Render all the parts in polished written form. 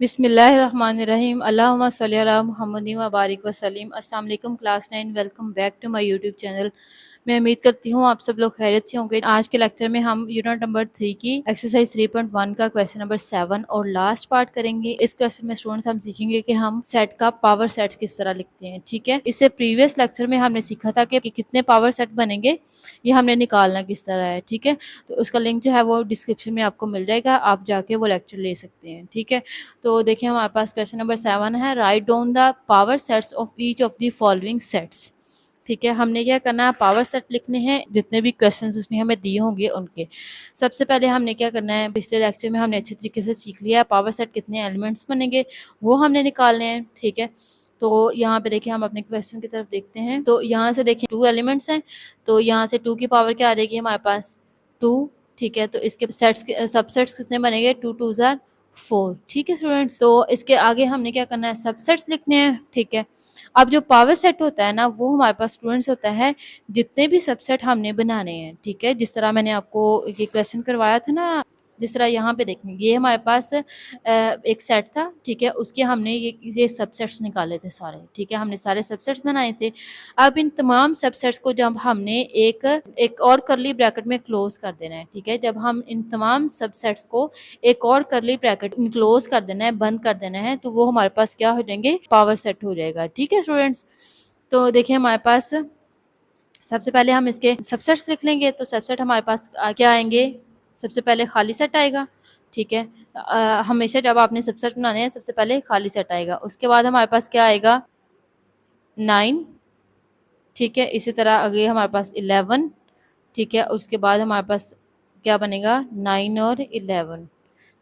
बिस्मिल्लाहिर्रहमानिर्रहीम अल्लाहुम्मा सल्ली अला मुहम्मदिन व बारिक वसल्लिम। अस्सलाम वालेकुम class 9, welcome back to my YouTube channel. मैं उम्मीद करती हूँ आप सब लोग खैरियत से होंगे। आज के लेक्चर में हम यूनिट नंबर 3 की एक्सरसाइज 3.1 का क्वेश्चन नंबर 7 और लास्ट पार्ट करेंगे। इस क्वेश्चन में स्टूडेंट्स हम सीखेंगे कि हम सेट का पावर सेट्स किस तरह लिखते हैं। ठीक है, इससे प्रीवियस लेक्चर में हमने सीखा था कि कितने पावर सेट बनेंगे, ये हमने निकालना किस तरह है। ठीक है, तो उसका लिंक जो है वो डिस्क्रिप्शन में आपको मिल जाएगा, आप जाके वो लेक्चर ले सकते हैं। ठीक है, तो देखिए हमारे पास क्वेश्चन नंबर 7 है, write down the power sets of each of the following sets. ठीक है, हमने क्या करना है, पावर सेट लिखने हैं जितने भी क्वेश्चंस उसने हमें दिए होंगे उनके। सबसे पहले हमने क्या करना है, पिछले लेक्चर में हमने अच्छे तरीके से सीख लिया पावर सेट कितने एलिमेंट्स बनेंगे वो हमने निकालने हैं। ठीक है, तो यहाँ पे देखिए हम अपने क्वेश्चन की तरफ देखते हैं। तो यहाँ से देखिए 2 एलिमेंट्स हैं, तो यहाँ से 2 की पावर क्या आ जाएगी हमारे पास 2। ठीक है, तो इसके सेट्स के सबसेट्स कितने बनेंगे, 2 2 ज़ार 4। ठीक है स्टूडेंट्स, तो इसके आगे हमने क्या करना है, सबसेट्स लिखने हैं। ठीक है, अब जो पावर सेट होता है ना, वो हमारे पास स्टूडेंट्स होता है जितने भी सबसेट हमने बनाने हैं। ठीक है, जिस तरह मैंने आपको ये क्वेश्चन करवाया था ना, जिस तरह यहाँ पे देखेंगे ये हमारे पास एक सेट था। ठीक है, उसके हमने ये सबसेट्स निकाले थे सारे। ठीक है, हमने सारे सबसेट्स बनाए थे। अब इन तमाम सबसेट्स को जब हमने एक एक और करली ब्रैकेट में क्लोज कर देना है। ठीक है, जब हम इन तमाम सबसेट्स को एक और करली ब्रैकेट क्लोज कर देना है, बंद कर देना है, तो वो हमारे पास क्या हो जाएंगे, पावर सेट हो जाएगा। ठीक है स्टूडेंट्स, तो देखिए हमारे पास सबसे पहले हम इसके सबसेट्स लिख लेंगे। तो सबसेट हमारे पास क्या आएंगे, सबसे पहले खाली सेट आएगा। ठीक है, हमेशा जब आपने सबसेट बनाने हैं सबसे पहले खाली सेट आएगा, उसके बाद हमारे पास क्या आएगा 9। ठीक है, इसी तरह आगे हमारे पास 11। ठीक है, उसके बाद हमारे पास क्या बनेगा 9 और 11।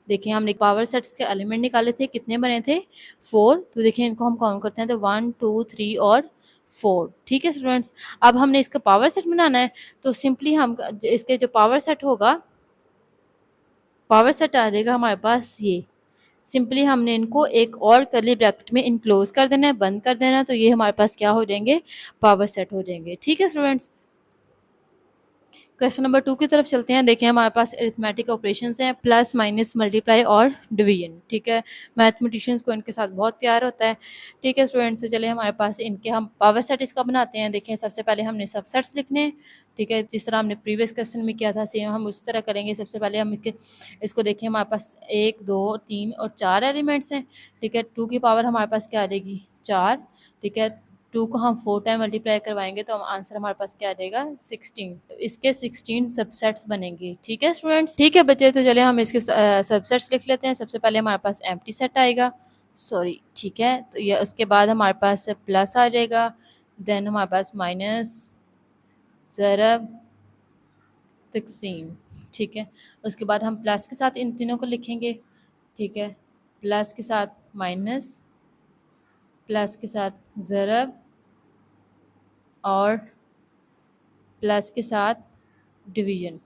देखिए हमने पावर सेट्स के एलिमेंट निकाले थे, कितने बने थे 4। तो देखिए इनको हम काउंट करते हैं, तो 1 2 3 और 4। ठीक है स्टूडेंट्स, अब हमने इसका पावर सेट बनाना है, तो सिंपली हम इसके जो पावर सेट होगा, पावर सेट आ जाएगा हमारे पास ये। सिंपली हमने इनको एक और करली ब्रैकेट में इनक्लोज कर देना है, बंद कर देना है, तो ये हमारे पास क्या हो जाएंगे, पावर सेट हो जाएंगे। ठीक है स्टूडेंट्स, क्वेश्चन नंबर 2 की तरफ चलते हैं। देखिए हमारे पास अरिथमेटिक ऑपरेशंस हैं, प्लस माइनस मल्टीप्लाई और डिवीजन। ठीक है, मैथमेटिशियंस को इनके साथ बहुत प्यार होता है। ठीक है स्टूडेंट्स, तो चले हमारे पास इनके हम पावर सेट इसका बनाते हैं। देखिए सबसे पहले हमने सबसेट्स लिखने हैं। ठीक है, जिस तरह हमने प्रीवियस क्वेश्चन में किया था सेम हम उसी तरह करेंगे। सबसे पहले हम इसको देखिए हमारे पास 1 2 3 और 4 एलिमेंट्स हैं। ठीक है, 2 की पावर हमारे पास क्या आ जाएगी 4। ठीक है, 2 को हम 4 टाइम मल्टीप्लाई करवाएंगे तो हम आंसर हमारे पास क्या आ जाएगा 16। तो इसके 16 सबसेट्स बनेंगे। ठीक है स्टूडेंट्स, ठीक है बच्चे, तो चलिए हम इसके सबसेट्स लिख लेते हैं। सबसे पहले हमारे पास एम्प्टी सेट आएगा, सॉरी। ठीक है, तो ये उसके बाद हमारे पास प्लस आ जाएगा, देन हमारे पास माइनस, ज़रब, तकसीम। ठीक है, उसके बाद हम प्लस के साथ इन तीनों को लिखेंगे। ठीक है, प्लस के साथ माइनस, प्लस के साथ ज़रब और प्लस के साथ डिवीजन।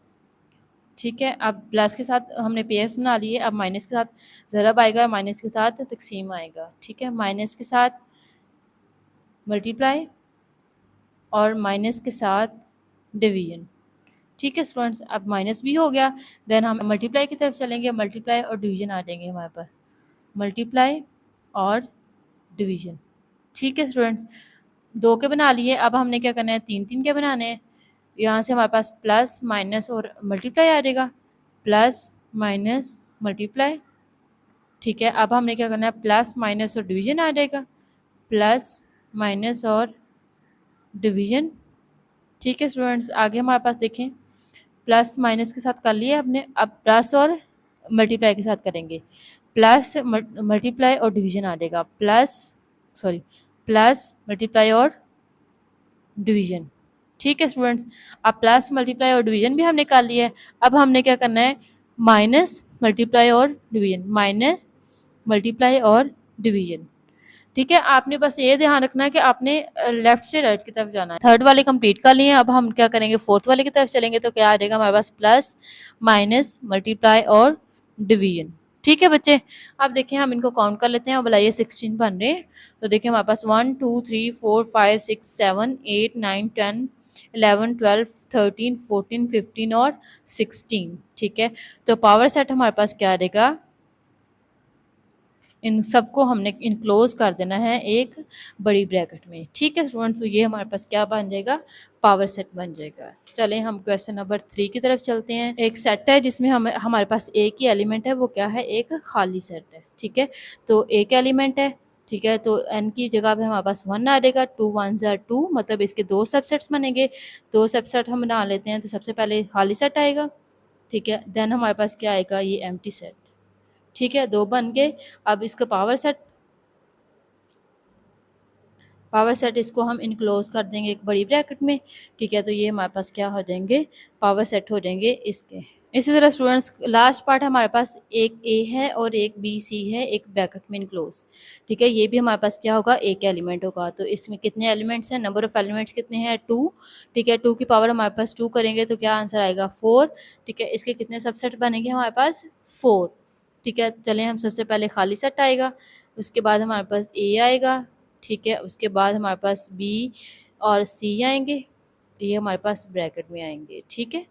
ठीक है, अब प्लस के साथ हमने पेयर्स बना लिए, अब माइनस के साथ ज़रब आएगा, माइनस के साथ तकसीम आएगा। ठीक है, माइनस के साथ मल्टीप्लाई और माइनस के साथ डिवीजन। ठीक है स्टूडेंट्स, अब माइनस भी हो गया, देन हम मल्टीप्लाई की तरफ चलेंगे, मल्टीप्लाई और डिवीजन आ जाएंगे हमारे पास, मल्टीप्लाई और डिवीजन। ठीक है स्टूडेंट्स, 2 के बना लिए, अब हमने क्या करना है 3 3 के बनाने हैं। यहाँ से हमारे पास प्लस माइनस और मल्टीप्लाई आ जाएगा, प्लस माइनस मल्टीप्लाई। ठीक है, अब हमने क्या करना है प्लस माइनस और डिवीजन आ जाएगा, प्लस माइनस और डिवीजन। ठीक है स्टूडेंट्स, आगे हमारे पास देखें प्लस माइनस के साथ कर लिए आपने, अब प्लस और मल्टीप्लाई के साथ करेंगे, प्लस मल्टीप्लाई और डिवीजन आ जाएगा, प्लस मल्टीप्लाई और डिवीजन। ठीक है स्टूडेंट्स, अब प्लस मल्टीप्लाई और डिवीजन भी हमने कर लिया है। अब हमने क्या करना है माइनस मल्टीप्लाई और डिवीजन, माइनस मल्टीप्लाई और डिवीजन। ठीक है, आपने बस ये ध्यान रखना है कि आपने लेफ्ट से राइट की तरफ जाना है। थर्ड वाले कंप्लीट कर लिए, अब हम क्या करेंगे फोर्थ वाले की तरफ चलेंगे, तो क्या आ जाएगा हमारे पास प्लस माइनस मल्टीप्लाई और डिवीजन। ठीक है बच्चे, अब देखिए हम इनको काउंट कर लेते हैं, अब बुलाइए 16 बन रहे हैं। तो देखिए हमारे पास 1 2 3 4 5 6 7 8 9 10 11 12 13 14 15 और 16। ठीक है, तो पावर सेट हमारे पास क्या आ जाएगा इन सबको हमने इनक्लोज कर देना है एक बड़ी ब्रैकेट में। ठीक है स्टूडेंट्स, तो ये हमारे पास क्या बन जाएगा, पावर सेट बन जाएगा। चलें हम क्वेश्चन नंबर 3 की तरफ चलते हैं। एक सेट है जिसमें हमारे पास एक ही एलिमेंट है, वो क्या है, एक खाली सेट है। ठीक है, तो एक एलिमेंट है, ठीक है, तो n की जगह पे हमारे पास 1 आ जाएगा, 2 1 2, मतलब इसके दो सबसेट्स बनेंगे। दो सबसेट हम बना लेते हैं, तो सबसे पहले खाली सेट आएगा, ठीक है, देन हमारे पास क्या आएगा, ये एम्प्टी सेट। ठीक है, दो बन गए। अब इसका पावर सेट इसको हम इनक्लोज कर देंगे एक बड़ी ब्रैकेट में। ठीक है, तो ये हमारे पास क्या हो जाएंगे, पावर सेट हो जाएंगे इसके। इसी तरह स्टूडेंट्स लास्ट पार्ट हमारे पास एक ए है और एक बी सी है एक ब्रैकेट में इनक्लोज। ठीक है, ये भी हमारे पास क्या होगा, एक एलिमेंट होगा। तो इसमें कितने एलिमेंट्स हैं, नंबर ऑफ एलिमेंट्स कितने हैं, 2। ठीक है, 2 की पावर हमारे पास 2 करेंगे तो क्या आंसर आएगा, 4। ठीक है, इसके कितने सबसेट बनेंगे हमारे पास, 4। ठीक है, चलें हम सबसे पहले खाली सेट आएगा, उसके बाद हमारे पास ए आएगा। ठीक है, उसके बाद हमारे पास बी और सी आएंगे, ये हमारे पास ब्रैकेट में आएंगे। ठीक है,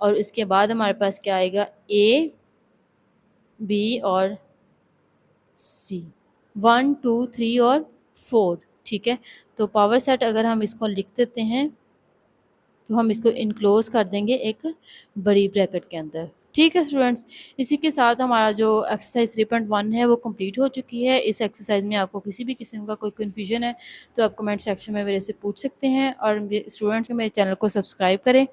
और इसके बाद हमारे पास क्या आएगा, ए बी और सी, 1 2 3 और 4। ठीक है, तो पावर सेट अगर हम इसको लिख देते हैं तो हम इसको इनक्लोज कर देंगे एक बड़ी ब्रैकेट के अंदर। ठीक है स्टूडेंट्स, इसी के साथ हमारा जो एक्सरसाइज 3.1 है वो कंप्लीट हो चुकी है। इस एक्सरसाइज में आपको किसी भी किस्म का कोई कन्फ्यूजन है तो आप कमेंट सेक्शन में मेरे से पूछ सकते हैं, और स्टूडेंट्स मेरे चैनल को सब्सक्राइब करें।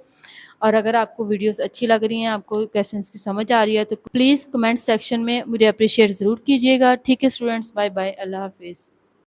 और अगर आपको वीडियोस अच्छी लग रही हैं, आपको क्वेश्चंस की समझ आ रही है, तो प्लीज़ कमेंट सेक्शन में मुझे अप्रिशिएट ज़रूर कीजिएगा। ठीक है स्टूडेंट्स, बाय बाय, अल्लाह हाफिज़।